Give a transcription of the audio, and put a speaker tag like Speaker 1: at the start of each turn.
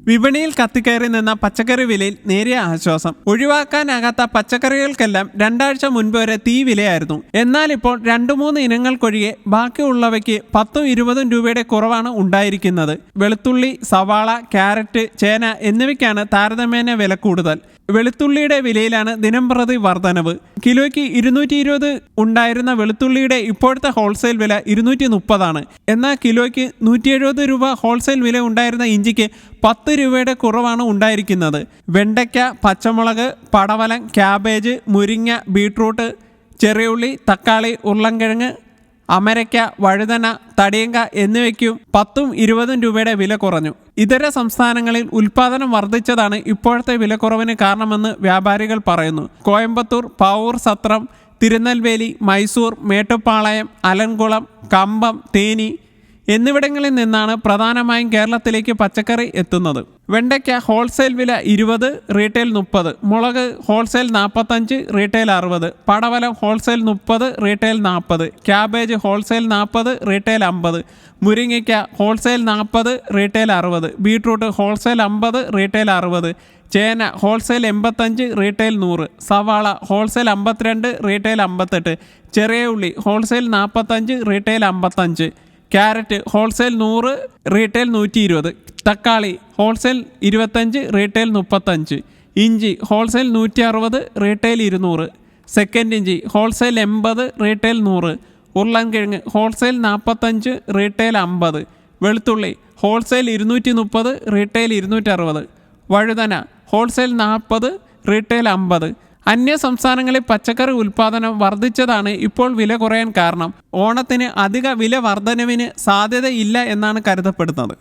Speaker 1: വിപണിയിൽ കത്തിക്കയറി നിന്ന പച്ചക്കറി വിലയിൽ നേരിയ ആശ്വാസം. ഒഴിവാക്കാനാകാത്ത പച്ചക്കറികൾക്കെല്ലാം രണ്ടാഴ്ച മുൻപ് വരെ തീ വിലയായിരുന്നു. എന്നാൽ ഇപ്പോൾ 2-3 ഇനങ്ങൾക്കൊഴികെ ബാക്കിയുള്ളവയ്ക്ക് 10-20 രൂപയുടെ കുറവാണ് ഉണ്ടായിരിക്കുന്നത്. വെളുത്തുള്ളി, സവാള, ക്യാരറ്റ്, ചേന എന്നിവയ്ക്കാണ് താരതമ്യേന വില കൂടുതൽ. വെളുത്തുള്ളിയുടെ വിലയിലാണ് ദിനംപ്രതി വർധനവ്. കിലോയ്ക്ക് 220 ഉണ്ടായിരുന്ന വെളുത്തുള്ളിയുടെ ഇപ്പോഴത്തെ ഹോൾസെയിൽ വില 230 എന്നാൽ കിലോയ്ക്ക് 170 രൂപ ഹോൾസെയിൽ വില ഉണ്ടായിരുന്ന ഇഞ്ചിക്ക് 10 രൂപയുടെ കുറവാണ് ഉണ്ടായിരിക്കുന്നത്. വെണ്ടയ്ക്ക, പച്ചമുളക്, പടവലം, ക്യാബേജ്, മുരിങ്ങ, ബീട്രൂട്ട്, ചെറിയുള്ളി, തക്കാളി, ഉരുളൻകിഴങ്ങ്, അമരയ്ക്ക, വഴുതന, തടിയങ്ക എന്നിവയ്ക്കും 10-20 രൂപയുടെ വില കുറഞ്ഞു. ഇതര സംസ്ഥാനങ്ങളിൽ ഉൽപാദനം വർദ്ധിച്ചതാണ് ഇപ്പോഴത്തെ വിലക്കുറവിന് കാരണമെന്ന് വ്യാപാരികൾ പറയുന്നു. കോയമ്പത്തൂർ, പാവൂർ സത്രം, തിരുനെൽവേലി, മൈസൂർ, മേട്ടുപ്പാളയം, അലൻകുളം, കമ്പം, തേനി എന്നിവിടങ്ങളിൽ നിന്നാണ് പ്രധാനമായും കേരളത്തിലേക്ക് പച്ചക്കറി എത്തുന്നത്. വെണ്ടയ്ക്ക ഹോൾസെയിൽ വില 20, റീറ്റെയിൽ 30. മുളക് ഹോൾസെയിൽ 45, റീറ്റെയിൽ 60. പടവലം wholesale 30, retail 40. Cabbage wholesale 40, retail 50. മുരിങ്ങയ്ക്ക wholesale 40, retail 60. Beetroot wholesale 50, retail 60. ചേന ഹോൾസെയിൽ 85, റീറ്റെയിൽ 100. സവാള ഹോൾസെയിൽ 52, റീറ്റെയിൽ 58. ചെറിയ ഉള്ളി wholesale 45, retail 55. Carrot wholesale 100, retail 120. തക്കാളി ഹോൾസെയിൽ 25, റീറ്റെയിൽ 35. ഇഞ്ചി ഹോൾസെയിൽ 160, റീറ്റെയിൽ 200. സെക്കൻഡ് ഇഞ്ചി ഹോൾസെയിൽ 80, റീറ്റെയിൽ 100. ഉരുളൻകിഴങ്ങ് ഹോൾസെയിൽ 45, റീറ്റെയിൽ 50. വെളുത്തുള്ളി ഹോൾസെയിൽ 230, റീറ്റെയിൽ 260. വഴുതന ഹോൾസെയിൽ 40, റീറ്റെയിൽ 50. അന്യ സംസ്ഥാനങ്ങളിൽ പച്ചക്കറി ഉൽപ്പാദനം വർദ്ധിച്ചതാണ് ഇപ്പോൾ വില കുറയാൻ കാരണം. ഓണത്തിന് അധിക വില വർധനവിന് സാധ്യതയില്ല എന്നാണ് കരുതപ്പെടുന്നത്.